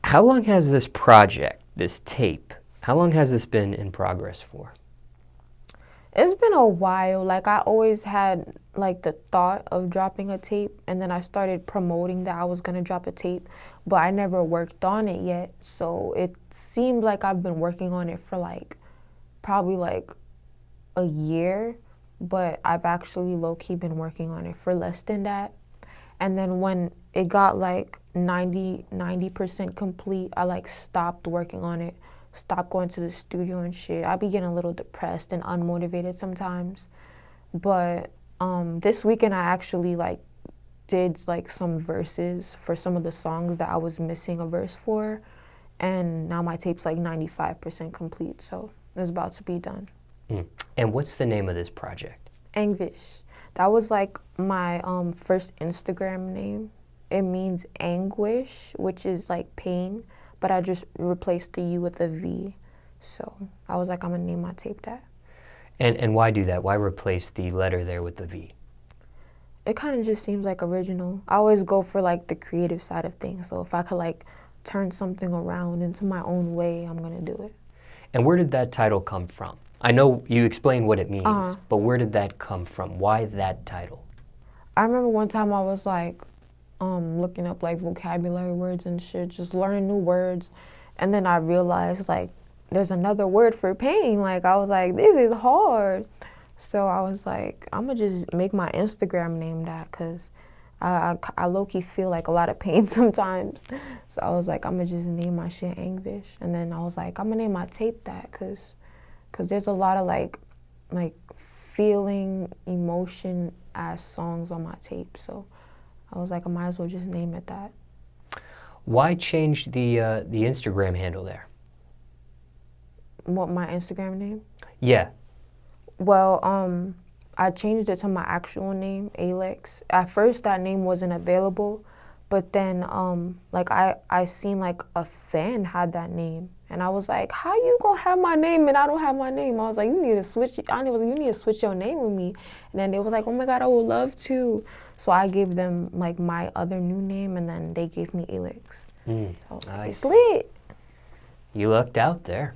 How long has this project, this tape, how long has this been in progress for? It's been a while. Like, I always had like the thought of dropping a tape, and then I started promoting that I was gonna drop a tape, but I never worked on it yet. So it seemed like I've been working on it for like probably like a year, but I've actually low-key been working on it for less than that. And then when it got like 90% complete, I like stopped working on it, stopped going to the studio and shit. I be getting a little depressed and unmotivated sometimes. But this weekend I actually like did like some verses for some of the songs that I was missing a verse for. And now my tape's like 95% complete, so it's about to be done. And what's the name of this project? Angvish. That was like my first Instagram name. It means anguish, which is like pain, but I just replaced the U with a V. So I was like, I'm gonna name my tape that. And why do that? Why replace the letter there with the V? It kind of just seems like original. I always go for like the creative side of things. So if I could like turn something around into my own way, I'm gonna do it. And where did that title come from? I know you explained what it means, but where did that come from? Why that title? I remember one time I was like looking up like vocabulary words and shit, just learning new words. And then I realized like there's another word for pain. Like I was like, this is hard. So I was like, I'm gonna just make my Instagram name that, because I low-key feel like a lot of pain sometimes. So I was like, I'm gonna just name my shit Angvish. And then I was like, I'm gonna name my tape that, because there's a lot of like feeling, emotion as songs on my tape. So I was like, I might as well just name it that. Why change the Instagram handle there? What, my Instagram name? Yeah. Well, I changed it to my actual name, Aylek. At first that name wasn't available, but then like I seen like a fan had that name, and I was like, how you gonna have my name and I don't have my name? I was like, you need to switch. I was like, you need to switch your name with me. And then they was like, oh my God, I would love to. So I gave them like my other new name, and then they gave me Aylek. So I was like, it's lit. You lucked out there.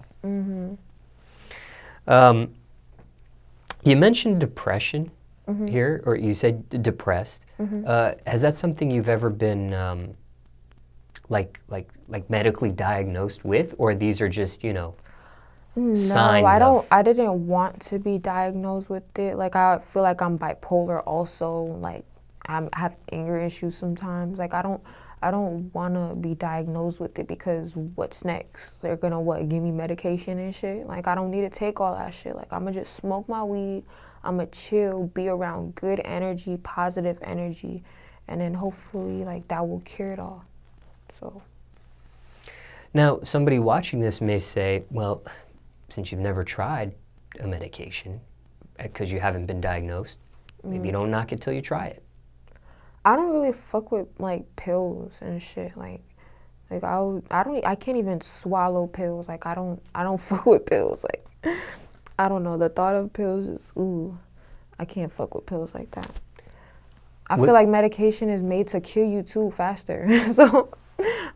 You mentioned depression here, or you said depressed. Has that something you've ever been like medically diagnosed with, or these are just, you know, signs? No, I didn't want to be diagnosed with it. Like I feel like I'm bipolar also. Like I have anger issues sometimes. Like I don't want to be diagnosed with it, because what's next? They're gonna give me medication and shit? Like I don't need to take all that shit. Like I'm gonna just smoke my weed, I'm gonna chill, be around good energy, positive energy, and then hopefully like that will cure it all. So. Now, somebody watching this may say, well, since you've never tried a medication, because you haven't been diagnosed, maybe you don't knock it till you try it. I don't really fuck with like pills and shit. Like I can't even swallow pills. Like I don't fuck with pills. Like I don't know. The thought of pills is I can't fuck with pills like that. I feel like medication is made to kill you too faster. So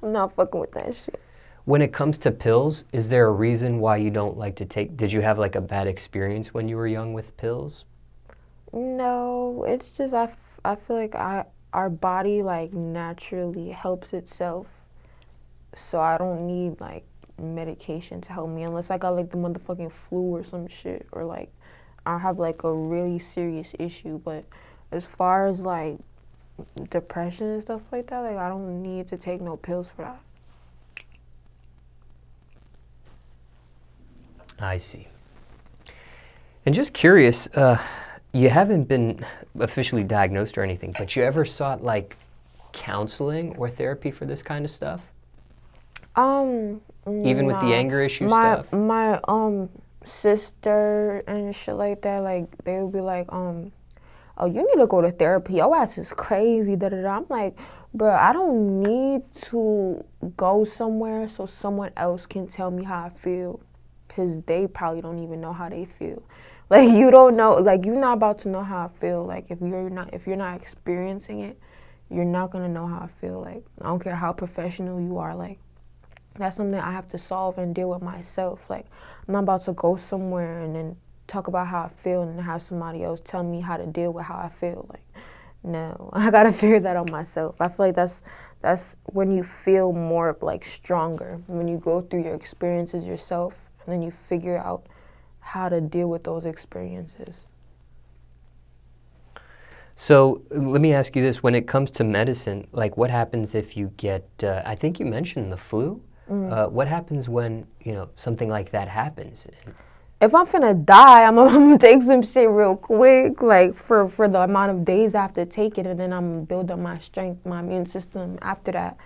I'm not fucking with that shit. When it comes to pills, is there a reason why you don't like to take? Did you have like a bad experience when you were young with pills? No, it's just I feel like our body like naturally helps itself, so I don't need like medication to help me unless I got like the motherfucking flu or some shit, or like I have like a really serious issue. But as far as like depression and stuff like that, like I don't need to take no pills for that. I see. And just curious, you haven't been officially diagnosed or anything, but you ever sought like counseling or therapy for this kind of stuff? Even with the anger issue stuff? My sister and shit like that, like they would be like, oh, you need to go to therapy. Your ass is crazy, da da da. I'm like, bro, I don't need to go somewhere so someone else can tell me how I feel, because they probably don't even know how they feel. Like you don't know, like you're not about to know how I feel. Like if you're not experiencing it, you're not gonna know how I feel. Like I don't care how professional you are. Like That's something I have to solve and deal with myself. Like, I'm not about to go somewhere and then talk about how I feel and have somebody else tell me how to deal with how I feel. Like, no, I gotta figure that out myself. I feel like that's when you feel more like stronger, when you go through your experiences yourself and then you figure out how to deal with those experiences. So let me ask you this: when it comes to medicine, like what happens if you get? I think you mentioned the flu. What happens when something like that happens? If I'm finna die, I'm gonna take some shit real quick, like for the amount of days I have to take it, and then I'm gonna build up my strength, my immune system after that.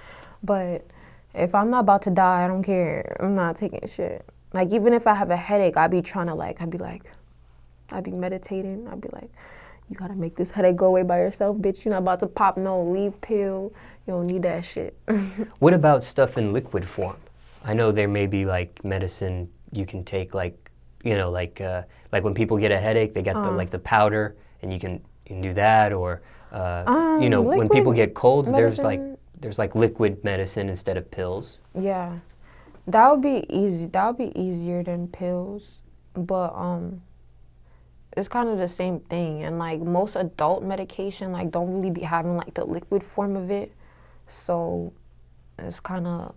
But if I'm not about to die, I don't care. I'm not taking shit. Like, even if I have a headache, I'd be meditating. I'd be like, you gotta make this headache go away by yourself, bitch. You're not about to pop no leave pill. You don't need that shit. What about stuff in liquid form? I know there may be like medicine you can take, like when people get a headache, they get the powder, and you can do that, or when people get colds, medicine. there's like liquid medicine instead of pills. Yeah, that would be easy. That would be easier than pills, but it's kind of the same thing. And like most adult medication, like don't really be having like the liquid form of it, so it's kind of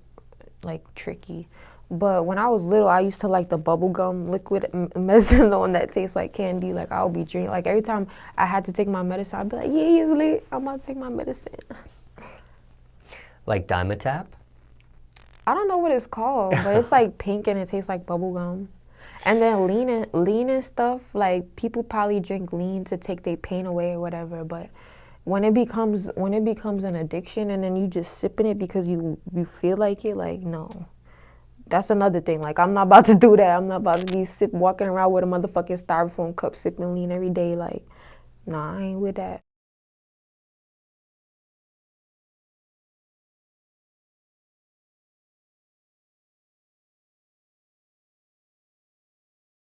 like tricky. But when I was little, I used to like the bubblegum liquid medicine, the one that tastes like candy. Like, I would be drinking. Like, every time I had to take my medicine, I'd be like, yeah, it's lit. I'm about to take my medicine. Like Dimetap? I don't know what it's called, but it's like pink and it tastes like bubblegum. And then lean and stuff, like people probably drink lean to take their pain away or whatever. But when it becomes an addiction and then you just sipping it because you feel like it, like, no. That's another thing. Like, I'm not about to do that. I'm not about to be walking around with a motherfucking styrofoam cup sipping lean every day. Like, nah, I ain't with that.